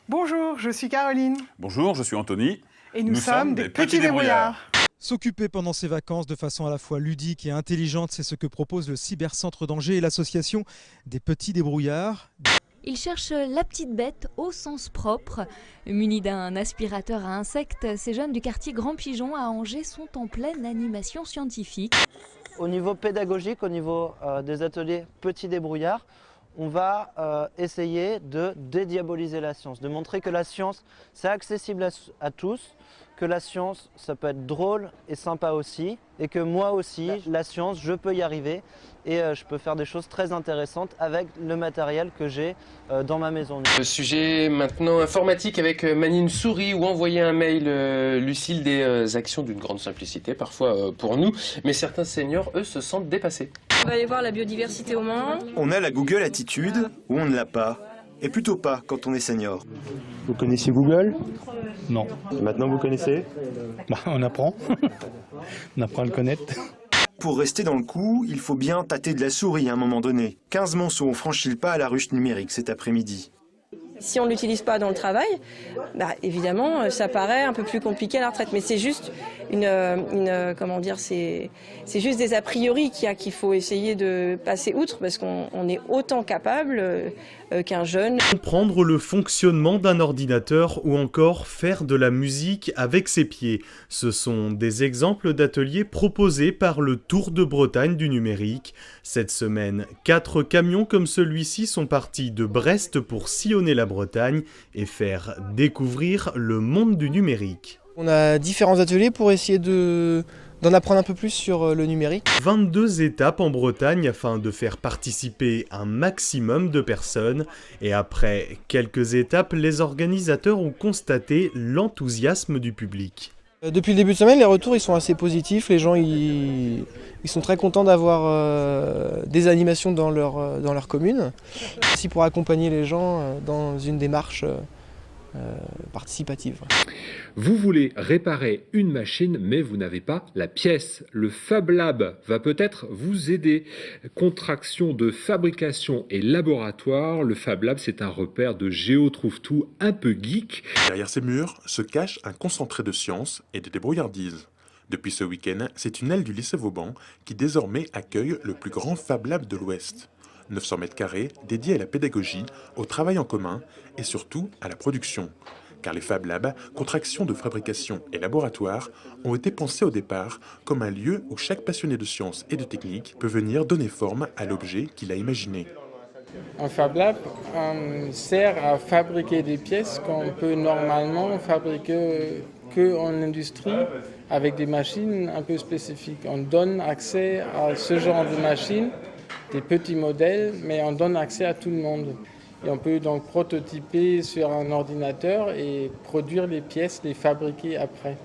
Bonjour, je suis Caroline. Bonjour, je suis Anthony. Et nous sommes des petits débrouillards. S'occuper pendant ses vacances de façon à la fois ludique et intelligente, c'est ce que propose le Cybercentre d'Angers et l'association des petits débrouillards. Ils cherchent la petite bête au sens propre. Munis d'un aspirateur à insectes, ces jeunes du quartier Grand Pigeon à Angers sont en pleine animation scientifique. Au niveau pédagogique, au niveau des ateliers petits débrouillards, on va essayer de dédiaboliser la science, de montrer que la science c'est accessible à tous, que la science ça peut être drôle et sympa aussi, et que moi aussi, la science, je peux y arriver et je peux faire des choses très intéressantes avec le matériel que j'ai dans ma maison. Le sujet maintenant informatique avec manier une souris ou envoyer un mail, Lucille, des actions d'une grande simplicité parfois pour nous, mais certains seniors, eux, se sentent dépassés. On va aller voir la biodiversité au Mans. On a la Google Attitude ou on ne l'a pas. Et plutôt pas quand on est senior. Vous connaissez Google? Non. Et maintenant vous connaissez? On apprend. On apprend à le connaître. Pour rester dans le coup, il faut bien tâter de la souris à un moment donné. 15 monceaux ont franchi le pas à la ruche numérique cet après-midi. Si on ne l'utilise pas dans le travail, évidemment, ça paraît un peu plus compliqué à la retraite. Mais c'est juste comment dire, c'est juste des a priori qu'il faut essayer de passer outre parce qu'on est autant capable qu'un jeune. Comprendre le fonctionnement d'un ordinateur ou encore faire de la musique avec ses pieds. Ce sont des exemples d'ateliers proposés par le Tour de Bretagne du numérique. Cette semaine, 4 camions comme celui-ci sont partis de Brest pour sillonner la Bretagne et faire découvrir le monde du numérique. On a différents ateliers pour essayer d'en apprendre un peu plus sur le numérique. 22 étapes en Bretagne afin de faire participer un maximum de personnes. Et après quelques étapes, les organisateurs ont constaté l'enthousiasme du public. Depuis le début de semaine, les retours ils sont assez positifs. Les gens ils sont très contents d'avoir des animations dans leur commune. Aussi pour accompagner les gens dans une démarche participative. Vous voulez réparer une machine, mais vous n'avez pas la pièce. Le Fab Lab va peut-être vous aider. Contraction de fabrication et laboratoire, le Fab Lab, c'est un repère de géo-trouve-tout un peu geek. Derrière ces murs se cache un concentré de science et de débrouillardise. Depuis ce week-end, c'est une aile du lycée Vauban qui désormais accueille le plus grand Fab Lab de l'Ouest. 900 mètres carrés dédiés à la pédagogie, au travail en commun et surtout à la production. Car les Fab Labs, contractions de fabrication et laboratoire, ont été pensés au départ comme un lieu où chaque passionné de sciences et de technique peut venir donner forme à l'objet qu'il a imaginé. Un Fab Lab sert à fabriquer des pièces qu'on peut normalement fabriquer qu'en industrie avec des machines un peu spécifiques. On donne accès à ce genre de machines, des petits modèles, mais on donne accès à tout le monde. Et on peut donc prototyper sur un ordinateur et produire les pièces, les fabriquer après.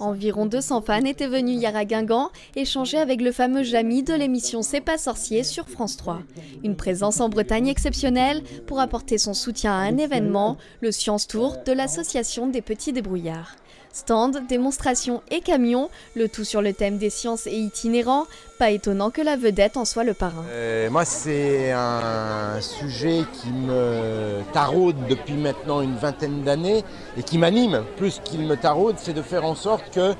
Environ 200 fans étaient venus hier à Guingamp échanger avec le fameux Jamy de l'émission C'est pas sorcier sur France 3. Une présence en Bretagne exceptionnelle pour apporter son soutien à un événement, le Science Tour de l'association des petits débrouillards. Stand, démonstrations et camions, le tout sur le thème des sciences et itinérants. Pas étonnant que la vedette en soit le parrain. Moi, c'est un sujet qui me taraude depuis maintenant une vingtaine d'années et qui m'anime. Plus qu'il me taraude, c'est de faire en sorte que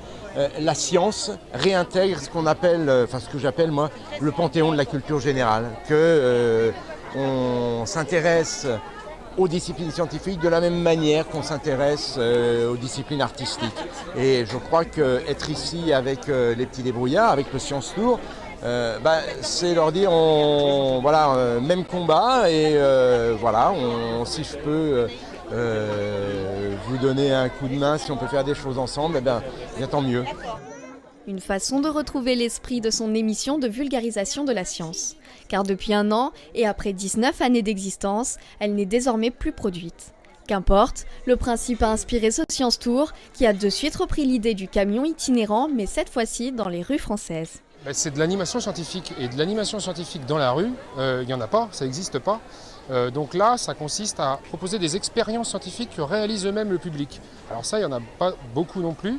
la science réintègre ce qu'on appelle, ce que j'appelle moi, le panthéon de la culture générale. On s'intéresse aux disciplines scientifiques de la même manière qu'on s'intéresse aux disciplines artistiques. Et je crois qu'être ici avec les petits débrouillards, avec le Science Tour, c'est leur dire même combat et si je peux vous donner un coup de main, si on peut faire des choses ensemble, bien tant mieux. Une façon de retrouver l'esprit de son émission de vulgarisation de la science. Car depuis 1 an, et après 19 années d'existence, elle n'est désormais plus produite. Qu'importe, le principe a inspiré ce Science Tour, qui a de suite repris l'idée du camion itinérant, mais cette fois-ci dans les rues françaises. C'est de l'animation scientifique, et de l'animation scientifique dans la rue, il n'y en a pas, ça n'existe pas. Donc là, ça consiste à proposer des expériences scientifiques que réalise eux-mêmes le public. Alors ça, il n'y en a pas beaucoup non plus.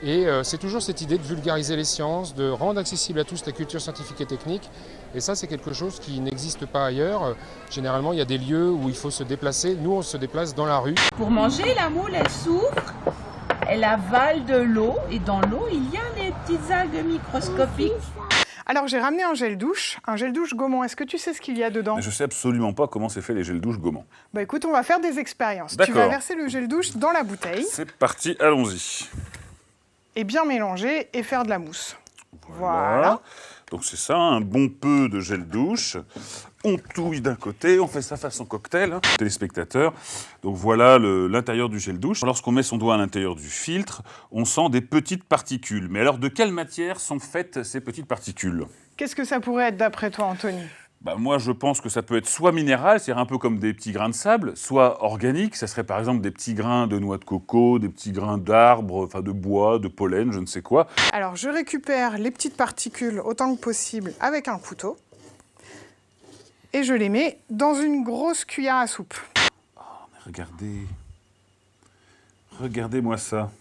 Et c'est toujours cette idée de vulgariser les sciences, de rendre accessible à tous la culture scientifique et technique. Et ça, c'est quelque chose qui n'existe pas ailleurs. Généralement, il y a des lieux où il faut se déplacer. Nous, on se déplace dans la rue. Pour manger, la moule, elle s'ouvre, elle avale de l'eau. Et dans l'eau, il y a des petites algues microscopiques. Alors j'ai ramené un gel douche Gaumont. Est-ce que tu sais ce qu'il y a dedans? Je ne sais absolument pas comment c'est fait les gels douche Gaumont. Bah écoute, on va faire des expériences. Tu vas verser le gel douche dans la bouteille. C'est parti, allons-y. Et bien mélanger et faire de la mousse. Voilà. Donc c'est ça, un bon peu de gel douche. On touille d'un côté, on fait ça façon cocktail, téléspectateurs. Donc voilà l'intérieur du gel douche. Lorsqu'on met son doigt à l'intérieur du filtre, on sent des petites particules. Mais alors de quelle matière sont faites ces petites particules? Qu'est-ce que ça pourrait être d'après toi, Anthony? Moi, je pense que ça peut être soit minéral, c'est-à-dire un peu comme des petits grains de sable, soit organique, ça serait par exemple des petits grains de noix de coco, des petits grains d'arbres, enfin de bois, de pollen, je ne sais quoi. Alors, je récupère les petites particules autant que possible avec un couteau et je les mets dans une grosse cuillère à soupe. Oh, mais regardez-moi ça.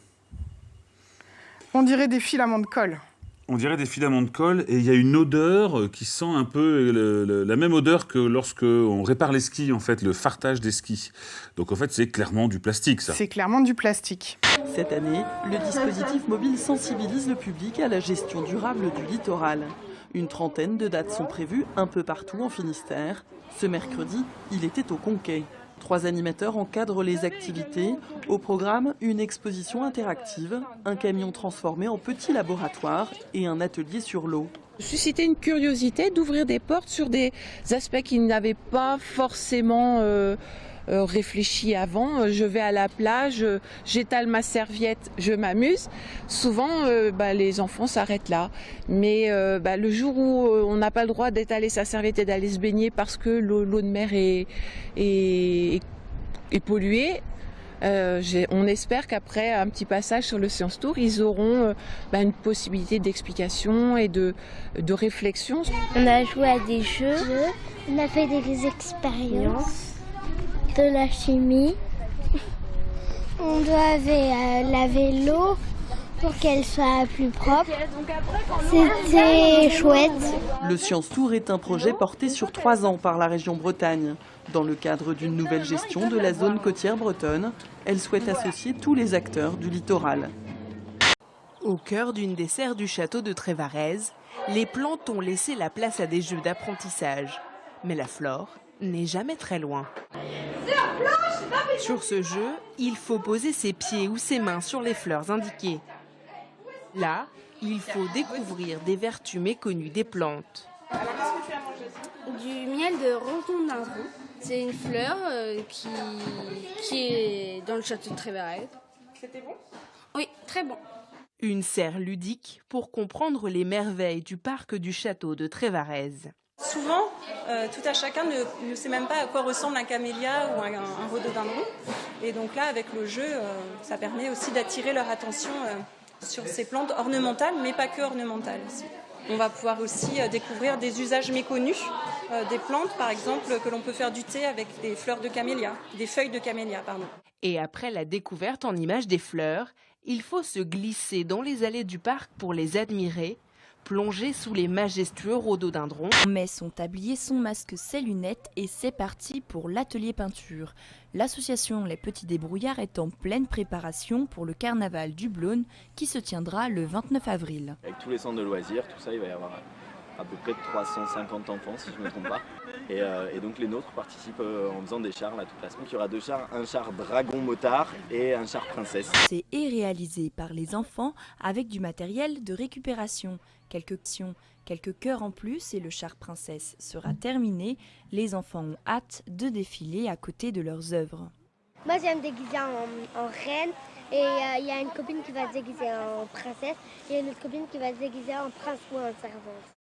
On dirait des filaments de colle. On dirait des filaments de colle et il y a une odeur qui sent un peu la même odeur que lorsque on répare les skis, en fait, le fartage des skis. Donc en fait, c'est clairement du plastique, ça. C'est clairement du plastique. Cette année, le dispositif mobile sensibilise le public à la gestion durable du littoral. Une trentaine de dates sont prévues un peu partout en Finistère. Ce mercredi, il était au Conquet. 3 animateurs encadrent les activités. Au programme, une exposition interactive, un camion transformé en petit laboratoire et un atelier sur l'eau. Susciter une curiosité d'ouvrir des portes sur des aspects qui n'avaient pas forcément réfléchi avant. Je vais à la plage, j'étale ma serviette, je m'amuse. Souvent, les enfants s'arrêtent là. Mais le jour où on n'a pas le droit d'étaler sa serviette et d'aller se baigner parce que l'eau de mer est polluée, on espère qu'après un petit passage sur le Science Tour, ils auront une possibilité d'explication et de réflexion. On a joué à des jeux, on a fait des expériences, de la chimie. On doit laver l'eau pour qu'elle soit plus propre. C'était chouette. Le Science Tour est un projet porté sur 3 ans par la région Bretagne. Dans le cadre d'une nouvelle gestion de la zone côtière bretonne, elle souhaite associer tous les acteurs du littoral. Au cœur d'une des serres du château de Trévarèse, les plantes ont laissé la place à des jeux d'apprentissage. Mais la flore n'est jamais très loin. Sur ce jeu, il faut poser ses pieds ou ses mains sur les fleurs indiquées. Là, il faut découvrir des vertus méconnues des plantes. Du miel de rhododendron. C'est une fleur qui est dans le château de Trévarèse. C'était bon? Oui, très bon. Une serre ludique pour comprendre les merveilles du parc du château de Trévarèse. Souvent, tout à chacun ne sait même pas à quoi ressemble un camélia ou un rhododendron. Et donc là, avec le jeu, ça permet aussi d'attirer leur attention sur ces plantes ornementales, mais pas que ornementales aussi. On va pouvoir aussi découvrir des usages méconnus des plantes, par exemple, que l'on peut faire du thé avec des fleurs de camélia, des feuilles de camélia, pardon. Et après la découverte en images des fleurs, il faut se glisser dans les allées du parc pour les admirer, plonger sous les majestueux rhododendrons. On met son tablier, son masque, ses lunettes et c'est parti pour l'atelier peinture. L'association Les Petits Débrouillards est en pleine préparation pour le carnaval du Blône qui se tiendra le 29 avril. Avec tous les centres de loisirs, tout ça, il va y avoir à peu près 350 enfants si je ne me trompe pas. Et donc les nôtres participent en faisant des chars là toute la semaine. Il y aura 2 chars, un char dragon motard et un char princesse. C'est réalisé par les enfants avec du matériel de récupération. Quelques cœurs en plus et le char princesse sera terminé. Les enfants ont hâte de défiler à côté de leurs œuvres. Moi, je vais me déguiser en reine et il y a une copine qui va se déguiser en princesse et une autre copine qui va se déguiser en prince ou en servante.